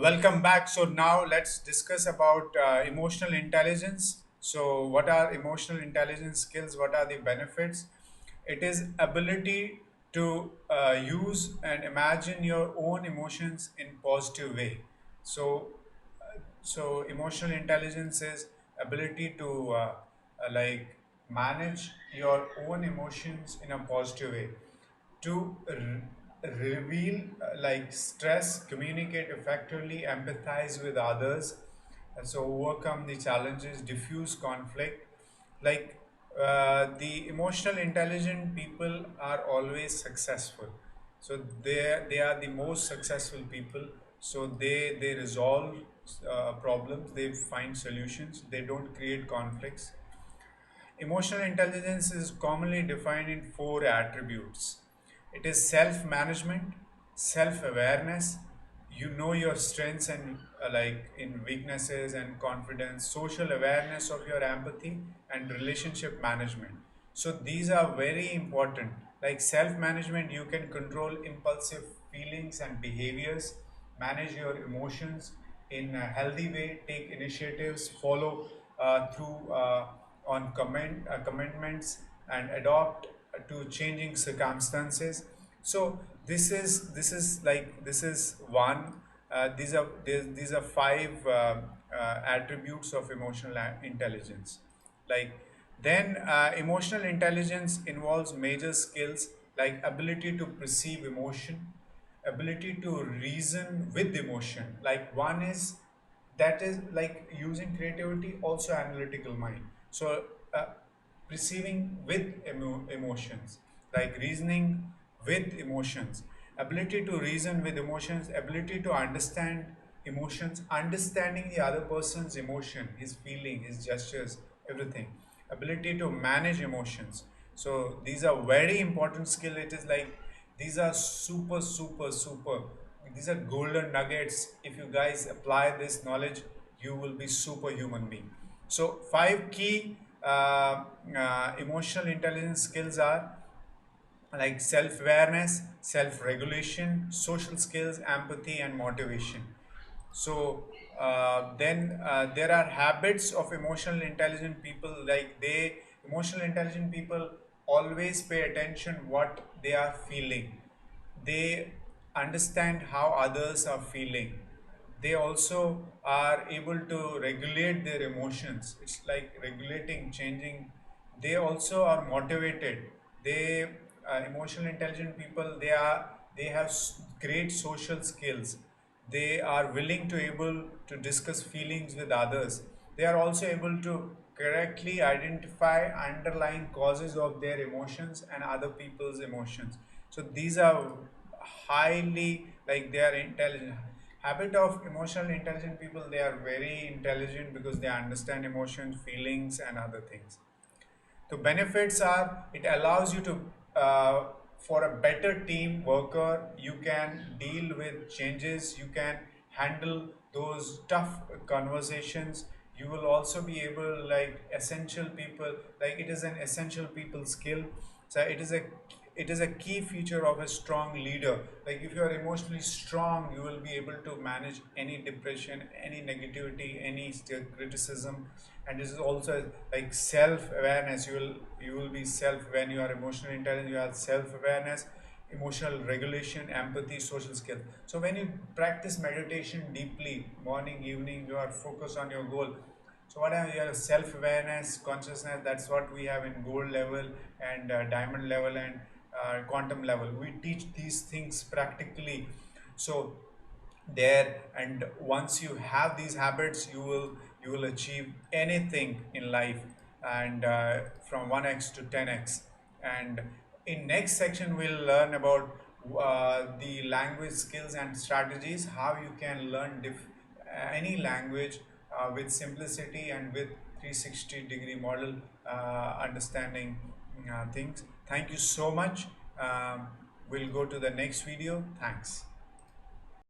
Welcome back. So now let's discuss about emotional intelligence. So what are emotional intelligence skills? What are the benefits? It is ability to use and imagine your own emotions in positive way. So emotional intelligence is ability to like manage your own emotions in a positive way, to reveal like stress, communicate effectively, empathize with others, and so overcome the challenges, diffuse conflict. Like the emotional intelligent people are always successful. So they are the most successful people. So they resolve problems, they find solutions, they don't create conflicts. Emotional intelligence is commonly defined in four attributes. It is self management, self awareness, you know your strengths and like in weaknesses and confidence, social awareness of your empathy, and relationship management. So these are very important. Like self management, you can control impulsive feelings and behaviors, manage your emotions in a healthy way, take initiatives, follow through on commitments, and adopt to changing circumstances. So this is one. These are five attributes of emotional intelligence. Like then emotional intelligence involves major skills like ability to perceive emotion, ability to reason with emotion. Like one is that is like using creativity, also analytical mind. So perceiving with emotions, like reasoning with emotions, ability to reason with emotions, ability to understand emotions, understanding the other person's emotion, his feeling, his gestures, everything, ability to manage emotions. So these are very important skill. It is like these are super, these are golden nuggets. If you guys apply this knowledge, you will be superhuman being. So five key emotional intelligence skills are like self-awareness, self-regulation, social skills, empathy, and motivation. So then there are habits of emotional intelligent people. Like they emotional intelligent people always pay attention what they are feeling. They understand how others are feeling. They also are able to regulate their emotions. It's like regulating, changing. They also are motivated. They emotional intelligent people, they have great social skills. They are willing to able to discuss feelings with others. They are also able to correctly identify underlying causes of their emotions and other people's emotions. So these are highly, like they are intelligent. Habit of emotional intelligent people, they are very intelligent because they understand emotions, feelings, and other things. The benefits are it allows you to, for a better team worker, you can deal with changes, you can handle those tough conversations. You will also be able, like essential people, like it is an essential people skill. So it is a key feature of a strong leader. Like if you are emotionally strong, you will be able to manage any depression, any negativity, any criticism. And this is also like self-awareness. You will be self, when you are emotionally intelligent, you have self-awareness, emotional regulation, empathy, social skill. So when you practice meditation deeply, morning, evening, you are focused on your goal. So what are your self-awareness, consciousness? That's what we have in gold level and diamond level and quantum level. We teach these things practically. So there, and once you have these habits, you will achieve anything in life, and from 1x to 10x. And in next section we'll learn about the language skills and strategies, how you can learn any language with simplicity and with 360-degree model understanding things. Thank you so much. We'll go to the next video. Thanks.